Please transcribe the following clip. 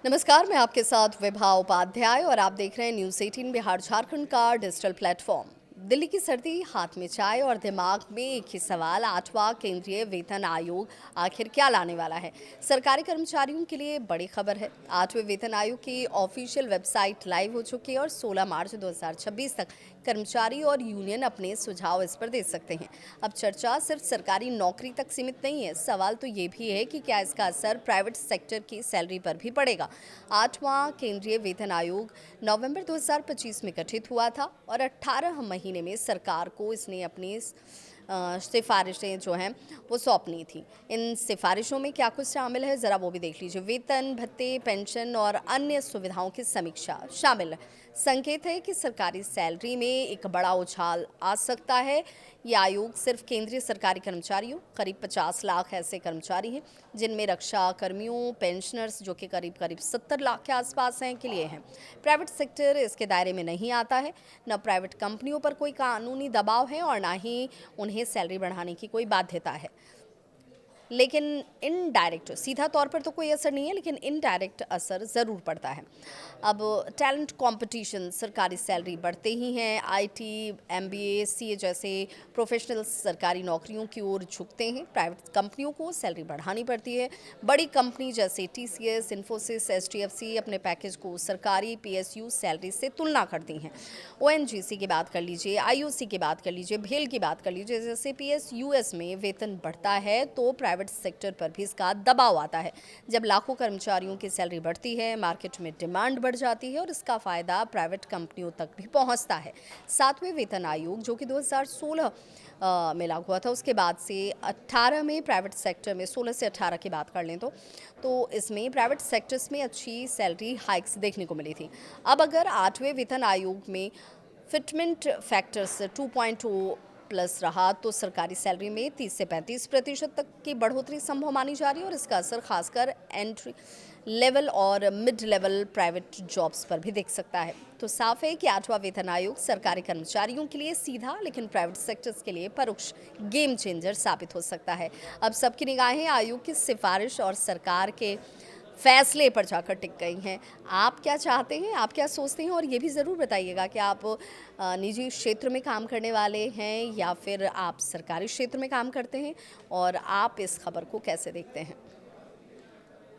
नमस्कार, मैं आपके साथ विभा उपाध्याय और आप देख रहे हैं न्यूज़ 18 बिहार झारखंड का डिजिटल प्लेटफॉर्म। दिल्ली की सर्दी, हाथ में चाय और दिमाग में एक ही सवाल, 8वां केंद्रीय वेतन आयोग आखिर क्या लाने वाला है। सरकारी कर्मचारियों के लिए बड़ी खबर है। 8वें वेतन आयोग की ऑफिशियल वेबसाइट लाइव हो चुकी है और 16 मार्च 2026 तक कर्मचारी और यूनियन अपने सुझाव इस पर दे सकते हैं। अब चर्चा सिर्फ सरकारी नौकरी तक सीमित नहीं है, सवाल तो ये भी है कि क्या इसका असर प्राइवेट सेक्टर की सैलरी पर भी पड़ेगा। 8वां केंद्रीय वेतन आयोग नवंबर 2025 में गठित हुआ था और 18 महीने में सरकार को इसने अपनी सिफारिशें जो हैं वो सौंपनी थी। इन सिफारिशों में क्या कुछ शामिल है, ज़रा वो भी देख लीजिए। वेतन, भत्ते, पेंशन और अन्य सुविधाओं की समीक्षा शामिल है। संकेत है कि सरकारी सैलरी में एक बड़ा उछाल आ सकता है। ये आयोग सिर्फ केंद्रीय सरकारी कर्मचारियों, करीब 50 लाख ऐसे कर्मचारी हैं जिनमें रक्षा कर्मियों, पेंशनर्स जो कि करीब करीब 70 लाख के आसपास हैं, के लिए हैं। प्राइवेट सेक्टर इसके दायरे में नहीं आता है। न प्राइवेट कंपनियों पर कोई कानूनी दबाव है और ना ही उन्हें सैलरी बढ़ाने की कोई बाध्यता है। लेकिन इनडायरेक्ट, सीधा तौर पर तो कोई असर नहीं है, लेकिन इनडायरेक्ट असर ज़रूर पड़ता है। अब टैलेंट कंपटीशन, सरकारी सैलरी बढ़ते ही हैं। आईटी, एमबीए, सीए जैसे प्रोफेशनल्स सरकारी नौकरियों की ओर झुकते हैं। प्राइवेट कंपनियों को सैलरी बढ़ानी पड़ती है। बड़ी कंपनी जैसे टीसीएस, इन्फोसिस, एचडीएफसी अपने पैकेज को सरकारी पीएसयू सैलरी से तुलना करती हैं। ओएनजीसी की बात कर लीजिए, आईओसी की बात कर लीजिए, भेल की बात कर लीजिए। जैसे पीएसयूएस में वेतन बढ़ता है तो प्राइवेट सेक्टर पर भी इसका दबाव आता है। जब लाखों कर्मचारियों की सैलरी बढ़ती है, मार्केट में डिमांड बढ़ जाती है और इसका फायदा प्राइवेट कंपनियों तक भी पहुंचता है। 7वें वेतन आयोग जो कि 2016 में लागू हुआ था, उसके बाद से 18 में प्राइवेट सेक्टर में, 16 से 18 की बात कर लें तो इसमें प्राइवेट सेक्टर्स में अच्छी सैलरी हाइक्स देखने को मिली थी। अब अगर 8वें वेतन आयोग में फिटमेंट फैक्टर्स 2.0 प्लस रहा तो सरकारी सैलरी में 30 से 35% तक की बढ़ोतरी संभव मानी जा रही है और इसका असर खासकर एंट्री लेवल और मिड लेवल प्राइवेट जॉब्स पर भी दिख सकता है। तो साफ है कि 8वां वेतन आयोग सरकारी कर्मचारियों के लिए सीधा, लेकिन प्राइवेट सेक्टर्स के लिए परोक्ष गेम चेंजर साबित हो सकता है। अब सबकी निगाहें आयोग की सिफारिश और सरकार के फैसले पर जाकर टिक गई हैं। आप क्या चाहते हैं, आप क्या सोचते हैं, और ये भी ज़रूर बताइएगा कि आप निजी क्षेत्र में काम करने वाले हैं या फिर आप सरकारी क्षेत्र में काम करते हैं, और आप इस खबर को कैसे देखते हैं।